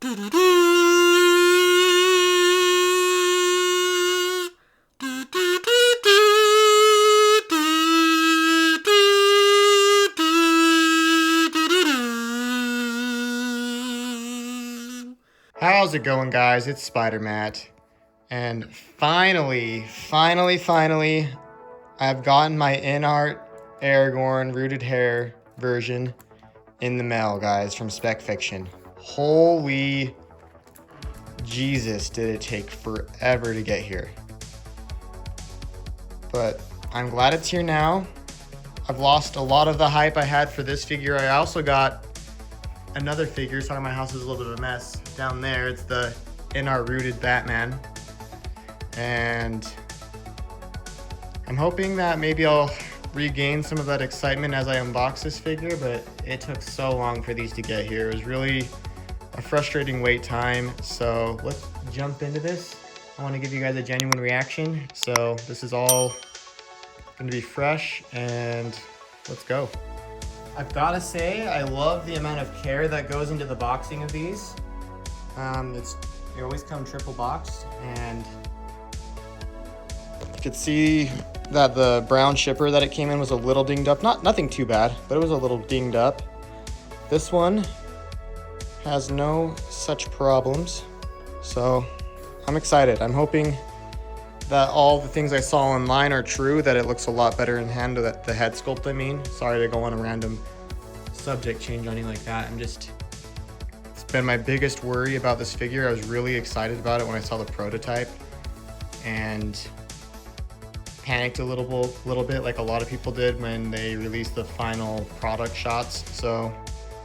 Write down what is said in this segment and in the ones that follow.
How's it going, guys? It's Spider-Matty. And finally, I've gotten my InArt Aragorn rooted hair version in the mail, guys, from Spec Fiction. Holy Jesus, did it take forever to get here. But I'm glad it's here now. I've lost a lot of the hype I had for this figure. I also got another figure. Sorry, my house is a little bit of a mess. Down there, it's the InArt rooted Batman. And I'm hoping that maybe I'll regain some of that excitement as I unbox this figure, but it took so long for these to get here. It was really a frustrating wait time. So let's jump into this. I want to give you guys a genuine reaction. So this is all going to be fresh, and let's go. I've got to say, I love the amount of care that goes into the boxing of these. They always come triple boxed, and you could see that the brown shipper that it came in was a little dinged up. Nothing too bad, but it was a little dinged up. This one has no such problems, so I'm excited. I'm hoping that all the things I saw online are true, that it looks a lot better in hand, that the head sculpt, I mean. Sorry to go on a random subject change on you like that. It's been my biggest worry about this figure. I was really excited about it when I saw the prototype and panicked a little bit like a lot of people did when they released the final product shots. So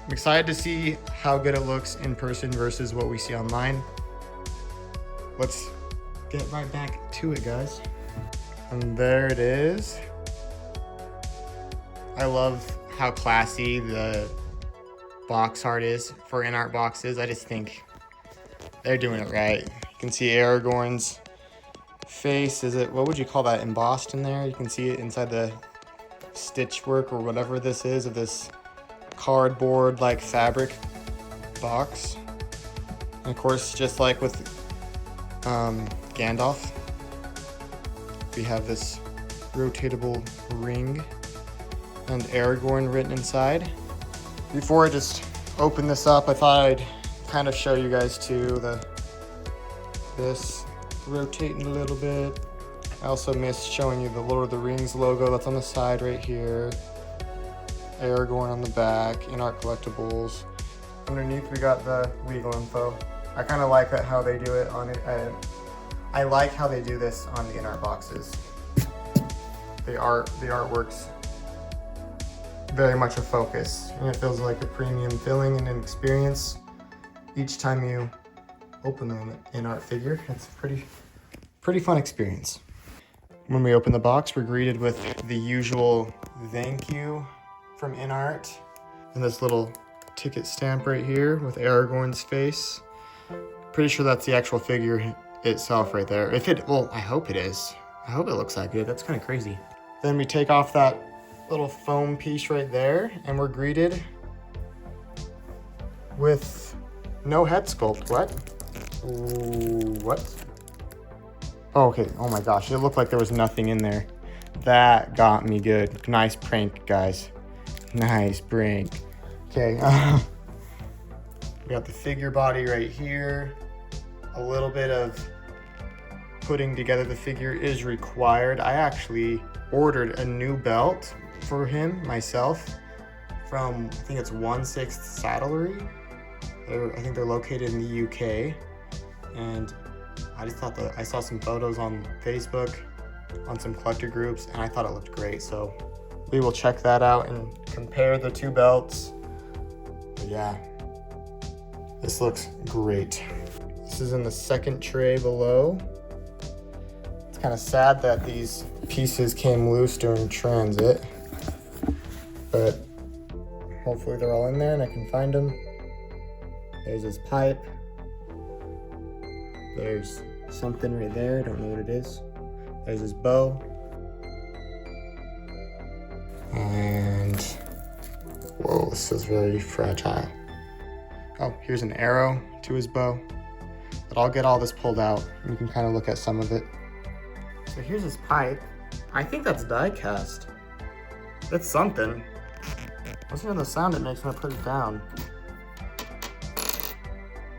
I'm excited to see how good it looks in person versus what we see online. Let's get right back to it, guys. And there it is. I love how classy the box art is for InArt boxes. I just think they're doing it right. You can see Aragorn's face. What would you call that, embossed in there? You can see it inside the stitch work or whatever this is of this cardboard like fabric box. And of course, just like with Gandalf, we have this rotatable ring and Aragorn written inside. Before I just open this up, I thought I'd kind of show you guys too this rotating a little bit. I also missed showing you the Lord of the Rings logo that's on the side right here. Aragorn on the back, InArt Collectibles. Underneath we got the legal info. I kind of like how they do it on it. I like how they do this on the InArt boxes. The artwork's very much a focus, and it feels like a premium feeling and an experience each time you open an InArt figure. It's a pretty fun experience. When we open the box, we're greeted with the usual thank you from InArt and this little ticket stamp right here with Aragorn's face. Pretty sure that's the actual figure itself right there. Well, I hope it is. I hope it looks that good. That's kind of crazy. Then we take off that little foam piece right there, and we're greeted with no head sculpt. What? What? Oh, okay. Oh my gosh, it looked like there was nothing in there. That got me good. Nice prank, guys. Nice prank. Okay. We got the figure body right here. A little bit of putting together the figure is required. I actually ordered a new belt for him myself from, I think it's 1/6 Saddlery. I think they're located in the UK. And I just thought I saw some photos on Facebook on some collector groups, and I thought it looked great. So we will check that out and compare the two belts. But yeah, this looks great. This is in the second tray below. It's kind of sad that these pieces came loose during transit, but hopefully they're all in there and I can find them. There's his pipe. There's something right there, I don't know what it is. There's his bow. And whoa, this is very fragile. Oh, here's an arrow to his bow. But I'll get all this pulled out and you can kind of look at some of it. So here's his pipe. I think that's die cast. That's something. Listen to the sound it makes when I put it down.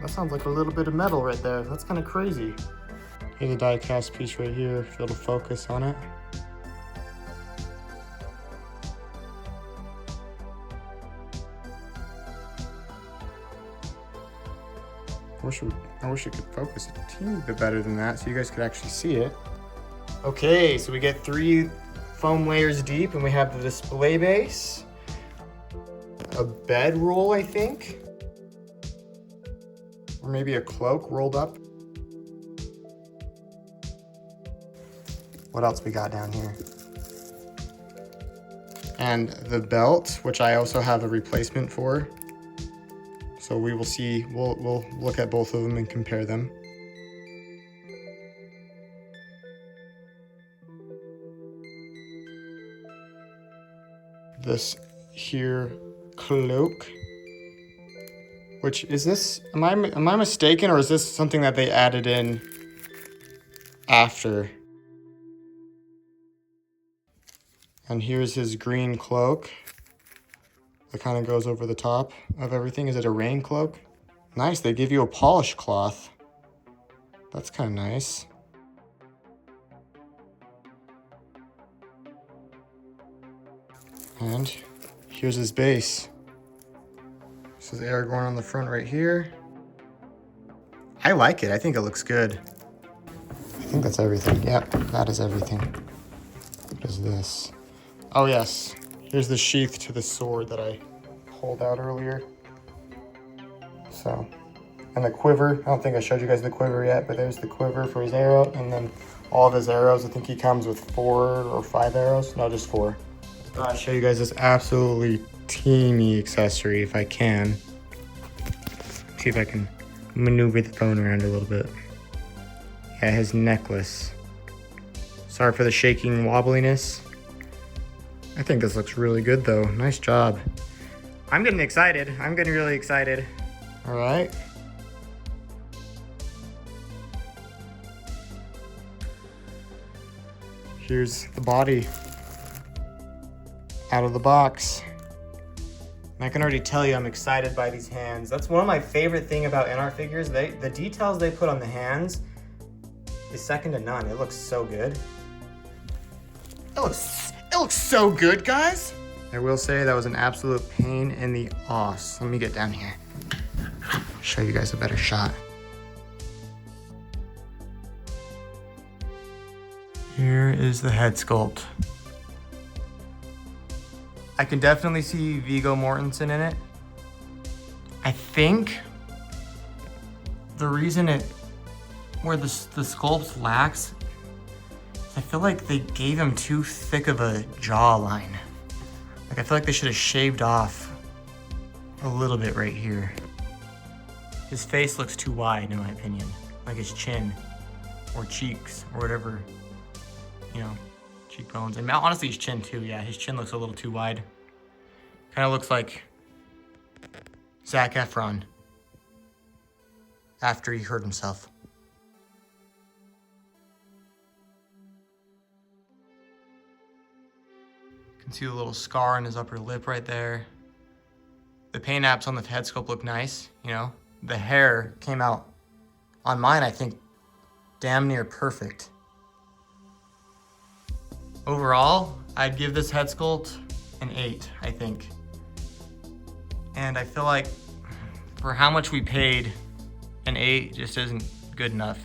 That sounds like a little bit of metal right there. That's kind of crazy. Here's a die cast piece right here, if it'll focus on it. I wish it could focus a teeny bit better than that so you guys could actually see it. Okay, so we get 3 foam layers deep and we have the display base, a bed roll, I think, or maybe a cloak rolled up. What else we got down here? And the belt, which I also have a replacement for. So we will see, we'll look at both of them and compare them. This here cloak, which is this, am I mistaken, or is this something that they added in after? And here's his green cloak. That kind of goes over the top of everything. Is it a rain cloak? Nice, they give you a polish cloth. That's kind of nice. And here's his base. This is Aragorn on the front right here. I like it, I think it looks good. I think that's everything. Yep, that is everything. What is this? Oh yes, here's the sheath to the sword that I pulled out earlier. So, and the quiver. I don't think I showed you guys the quiver yet, but there's the quiver for his arrow, and then all of his arrows. I think he comes with 4 or 5 arrows. No, just 4. I'll show you guys this absolutely teeny accessory if I can. See if I can maneuver the phone around a little bit. Yeah, his necklace. Sorry for the shaking wobbliness. I think this looks really good though. Nice job. I'm getting excited. I'm getting really excited. All right. Here's the body out of the box. And I can already tell you I'm excited by these hands. That's one of my favorite thing about InArt figures. The details they put on the hands is second to none. It looks so good. It looks so good, guys. I will say that was an absolute pain in the ass. Let me get down here. Show you guys a better shot. Here is the head sculpt. I can definitely see Viggo Mortensen in it. I think the reason where the sculpt lacks, I feel like they gave him too thick of a jawline. Like I feel like they should have shaved off a little bit right here. His face looks too wide in my opinion. Like his chin or cheeks or whatever, you know, cheekbones. And honestly his chin too, yeah, his chin looks a little too wide. Kind of looks like Zac Efron after he hurt himself. You can see the little scar on his upper lip right there. The paint apps on the head sculpt look nice, you know. The hair came out on mine, I think, damn near perfect. Overall, I'd give this head sculpt an 8, I think. And I feel like for how much we paid, an 8 just isn't good enough.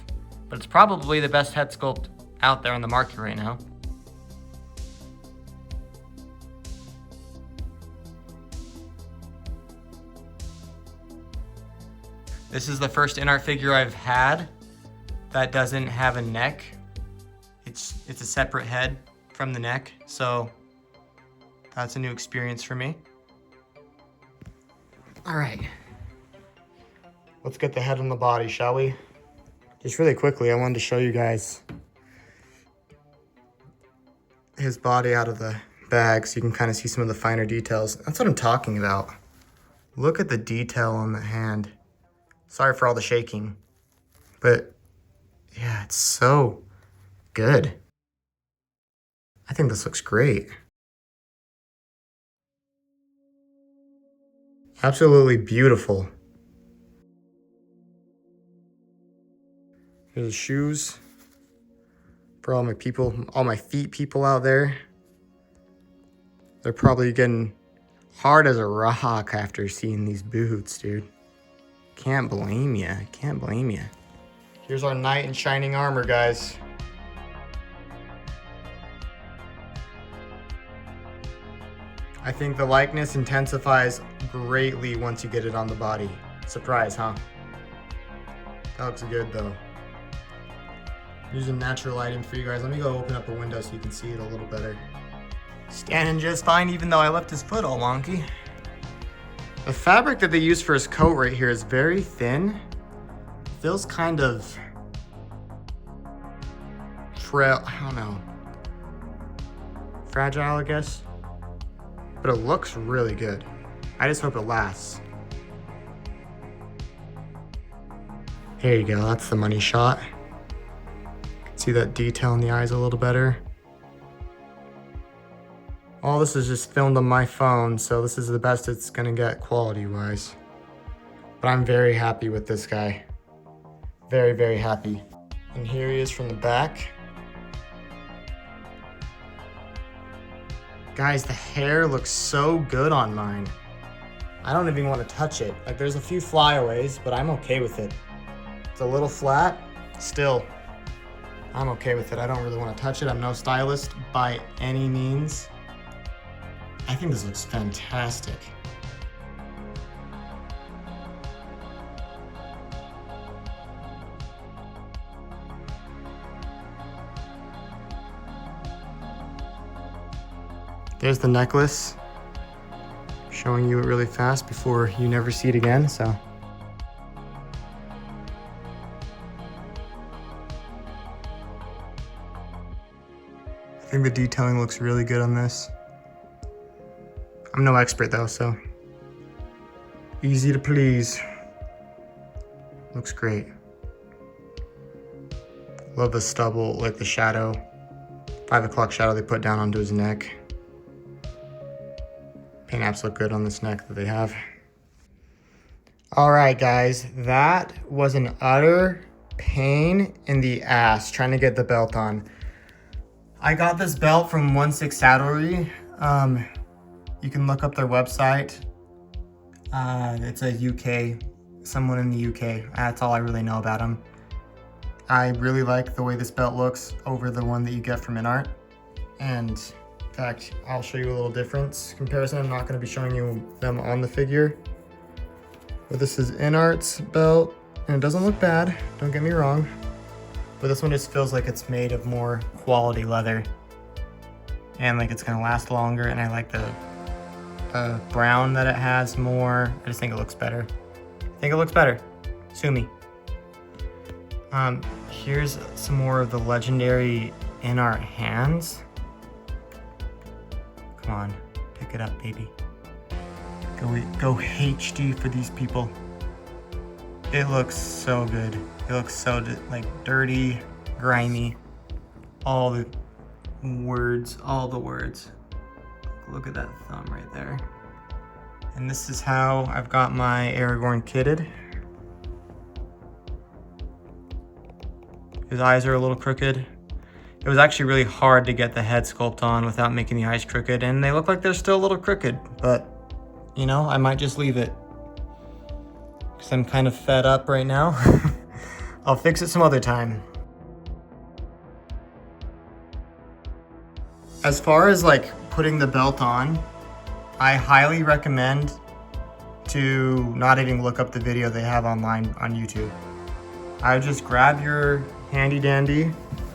But it's probably the best head sculpt out there on the market right now. This is the first InArt figure I've had that doesn't have a neck. It's a separate head from the neck, so that's a new experience for me. All right, let's get the head on the body, shall we? Just really quickly, I wanted to show you guys his body out of the bag so you can kind of see some of the finer details. That's what I'm talking about. Look at the detail on the hand. Sorry for all the shaking, but yeah, it's so good. I think this looks great. Absolutely beautiful. Here's the shoes for all my people, all my feet people out there. They're probably getting hard as a rock after seeing these boots, dude. Can't blame ya, can't blame ya. Here's our knight in shining armor, guys. I think the likeness intensifies greatly once you get it on the body. Surprise, huh? That looks good though. Using natural lighting for you guys. Let me go open up a window so you can see it a little better. Standing just fine even though I left his foot all wonky. The fabric that they use for his coat right here is very thin. Feels kind of frail, I don't know. Fragile, I guess. But it looks really good. I just hope it lasts. There you go, that's the money shot. See that detail in the eyes a little better. All this is just filmed on my phone, so this is the best it's gonna get quality-wise. But I'm very happy with this guy. Very, very happy. And here he is from the back. Guys, the hair looks so good on mine. I don't even want to touch it. Like, there's a few flyaways, but I'm okay with it. It's a little flat, still. I'm okay with it. I don't really want to touch it. I'm no stylist by any means. I think this looks fantastic. There's the necklace. Showing you it really fast before you never see it again, so. I think the detailing looks really good on this. I'm no expert though, so. Easy to please. Looks great. Love the stubble, like the shadow. 5 o'clock shadow they put down onto his neck. Paint apps look good on this neck that they have. All right, guys, that was an utter pain in the ass trying to get the belt on. I got this belt from 16 Saddlery. You can look up their website. It's a UK, someone in the UK. That's all I really know about them. I really like the way this belt looks over the one that you get from InArt. And in fact, I'll show you a little difference comparison. I'm not going to be showing you them on the figure. But this is InArt's belt, and it doesn't look bad, don't get me wrong. But this one just feels like it's made of more quality leather. And like it's going to last longer, and I like the brown that it has more. I just think it looks better. I think it looks better. Sue me. Here's some more of the legendary InArt hands. Come on, pick it up, baby. Go HD for these people. It looks so good. It looks so like dirty, grimy. All the words. Look at that thumb right there. And this is how I've got my Aragorn kitted. His eyes are a little crooked. It was actually really hard to get the head sculpt on without making the eyes crooked, and they look like they're still a little crooked, but you know, I might just leave it because I'm kind of fed up right now. I'll fix it some other time. As far as like putting the belt on, I highly recommend to not even look up the video they have online on YouTube. I would just grab your handy dandy.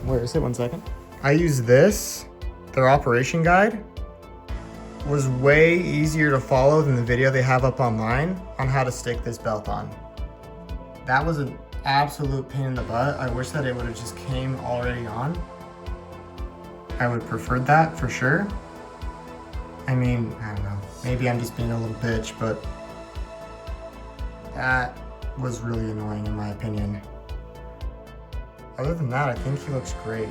Where is it? 1 second. I use this. Their operation guide was way easier to follow than the video they have up online on how to stick this belt on. That was an absolute pain in the butt. I wish that it would have just came already on. I would have preferred that for sure. I mean, I don't know. Maybe I'm just being a little bitch, but That was really annoying in my opinion. Other than that, I think he looks great.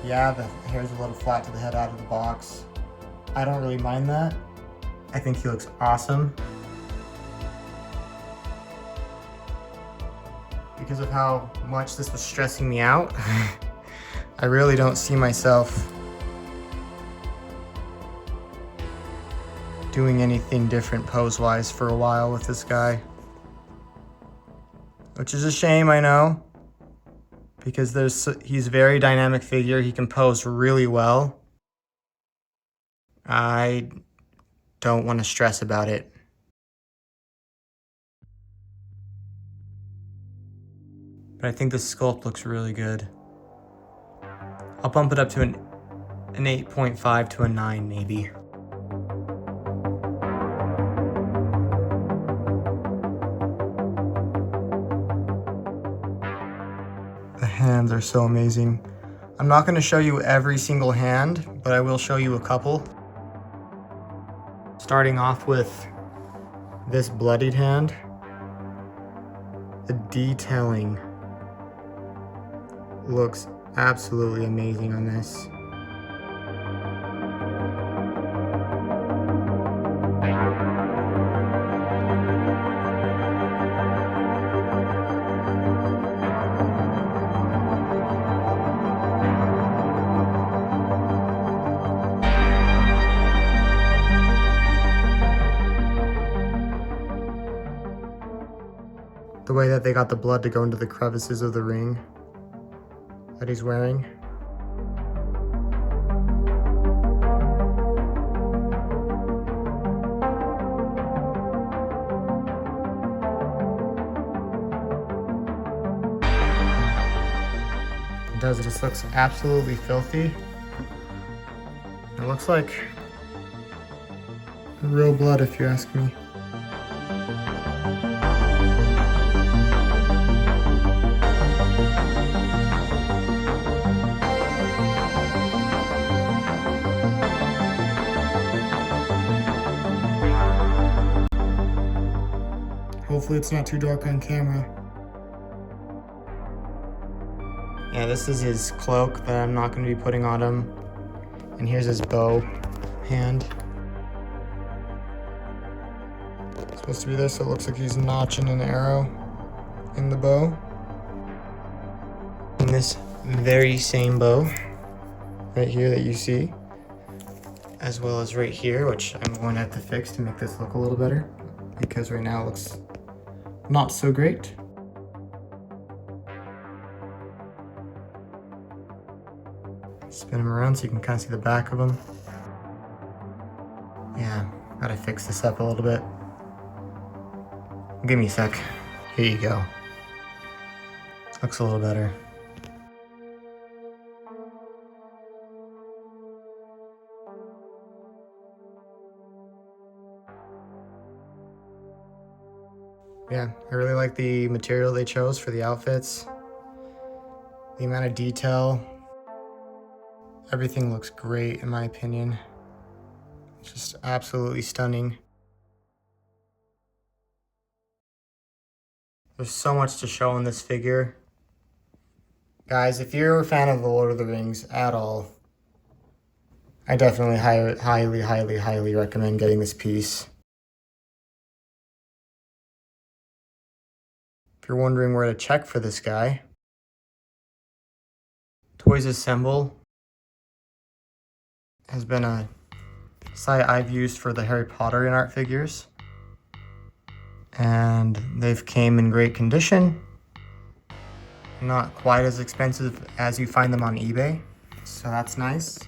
Yeah, the hair's a little flat to the head out of the box. I don't really mind that. I think he looks awesome. Because of how much this was stressing me out, I really don't see myself doing anything different pose-wise for a while with this guy. Which is a shame, I know. Because he's a very dynamic figure. He can pose really well. I don't want to stress about it. But I think the sculpt looks really good. I'll bump it up to an 8.5 to a 9 maybe. The hands are so amazing. I'm not going to show you every single hand, but I will show you a couple. Starting off with this bloodied hand. The detailing looks absolutely amazing on this. The way that they got the blood to go into the crevices of the ring that he's wearing. It does, it just looks absolutely filthy. It looks like real blood if you ask me. Hopefully it's not too dark on camera. Yeah, this is his cloak that I'm not going to be putting on him. And here's his bow hand. It's supposed to be this, so it looks like he's notching an arrow in the bow. And this very same bow right here that you see, as well as right here, which I'm going to have to fix to make this look a little better, because right now it looks not so great. Spin him around so you can kind of see the back of him. Yeah, gotta fix this up a little bit. Give me a sec. Here you go. Looks a little better. Yeah, I really like the material they chose for the outfits. The amount of detail. Everything looks great in my opinion. It's just absolutely stunning. There's so much to show in this figure. Guys, if you're a fan of The Lord of the Rings at all, I definitely highly recommend getting this piece. If you're wondering where to check for this guy, Toys Assemble has been a site I've used for the Harry Potter InArt figures. And they've came in great condition. Not quite as expensive as you find them on eBay, so that's nice.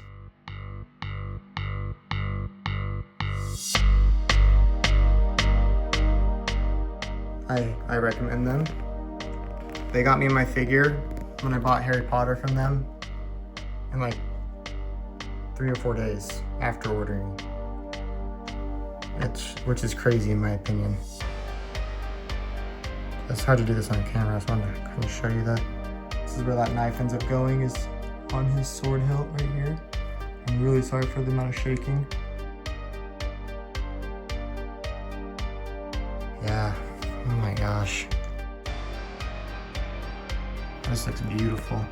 I recommend them. They got me my figure when I bought Harry Potter from them in like 3 or 4 days after ordering, which is crazy in my opinion. It's hard to do this on camera, so I'm gonna kind of show you that. This is where that knife ends up going, is on his sword hilt right here. I'm really sorry for the amount of shaking. Yeah, Oh my gosh. This looks beautiful.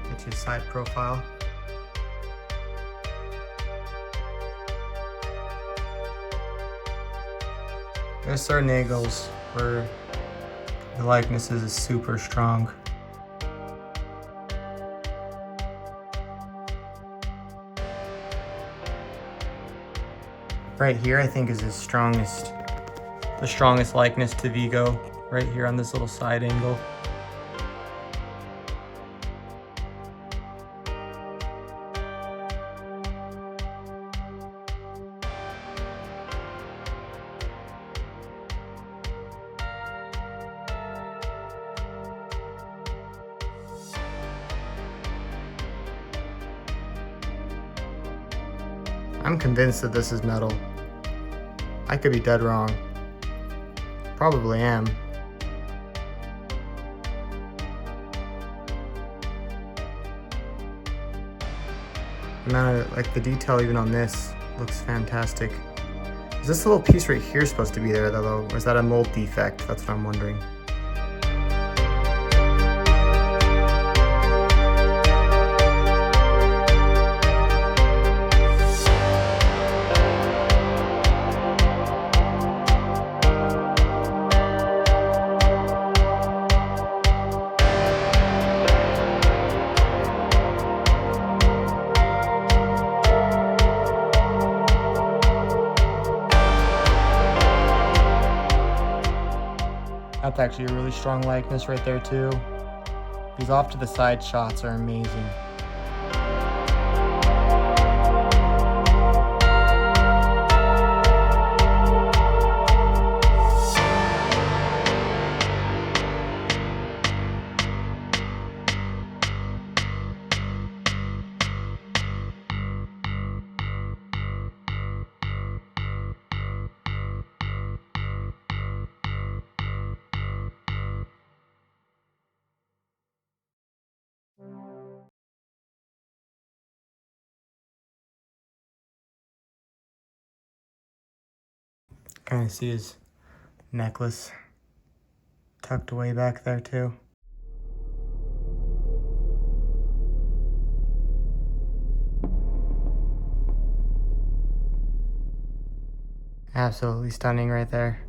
Get you a side profile. There's certain angles where the likeness is super strong. Right here, I think, is the strongest likeness to Vigo, right here on this little side angle. I'm convinced that this is metal. I could be dead wrong. Probably am. Like the detail even on this looks fantastic. Is this little piece right here supposed to be there though, or is that a mold defect? That's what I'm wondering. That's actually a really strong likeness right there too. These off to the side shots are amazing. Kind of see his necklace tucked away back there too. Absolutely stunning right there.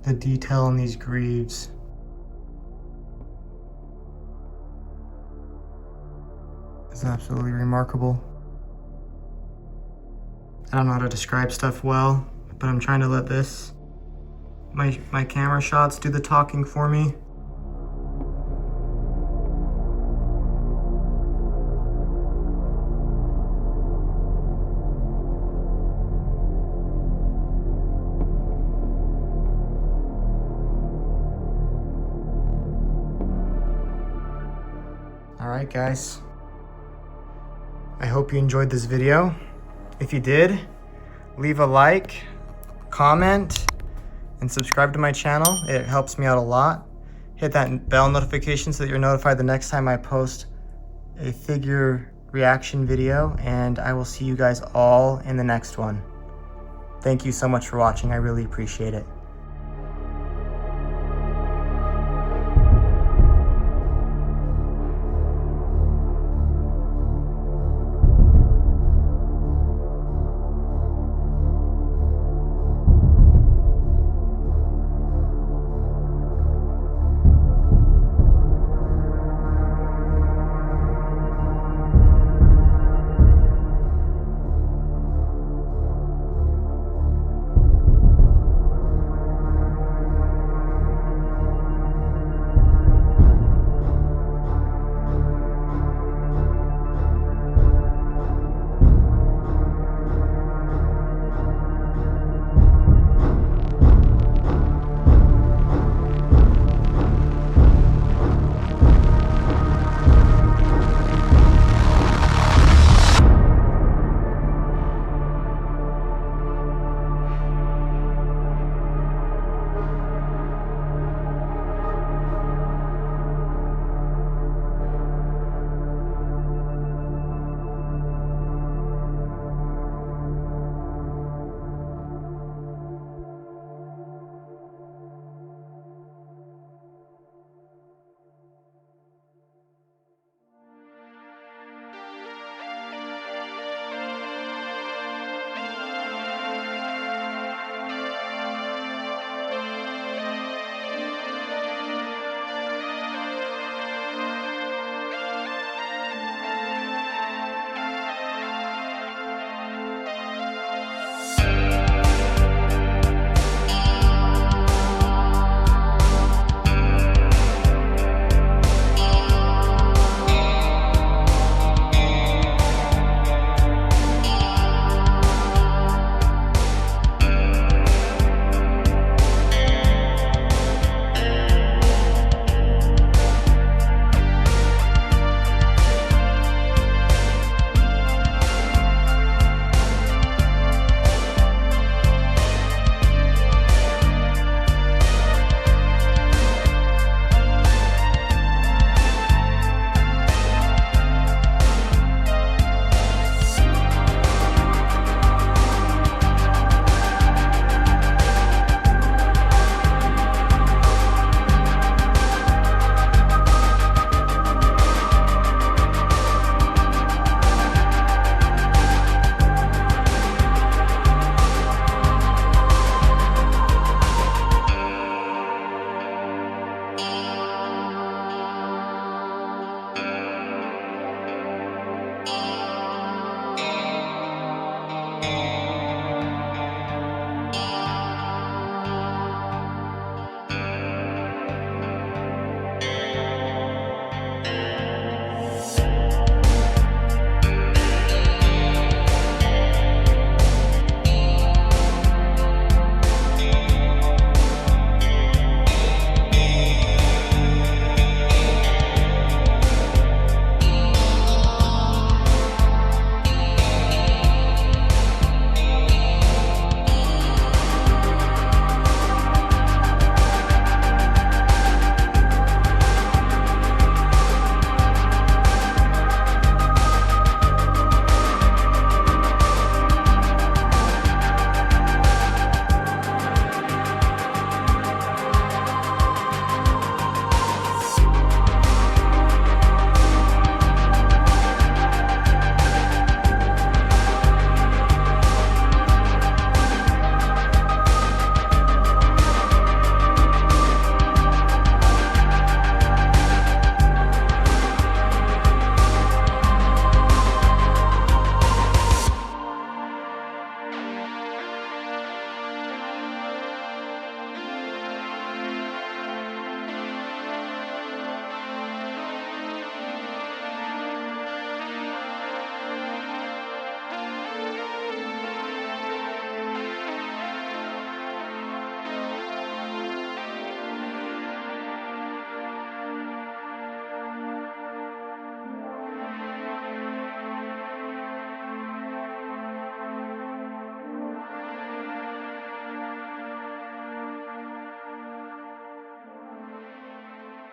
The detail on these greaves. Is absolutely remarkable. I don't know how to describe stuff well, but I'm trying to let my camera shots do the talking for me. Alright guys, I hope you enjoyed this video. If you did, leave a like, comment, and subscribe to my channel. It helps me out a lot. Hit that bell notification so that you're notified the next time I post a figure reaction video, and I will see you guys all in the next one. Thank you so much for watching. I really appreciate it.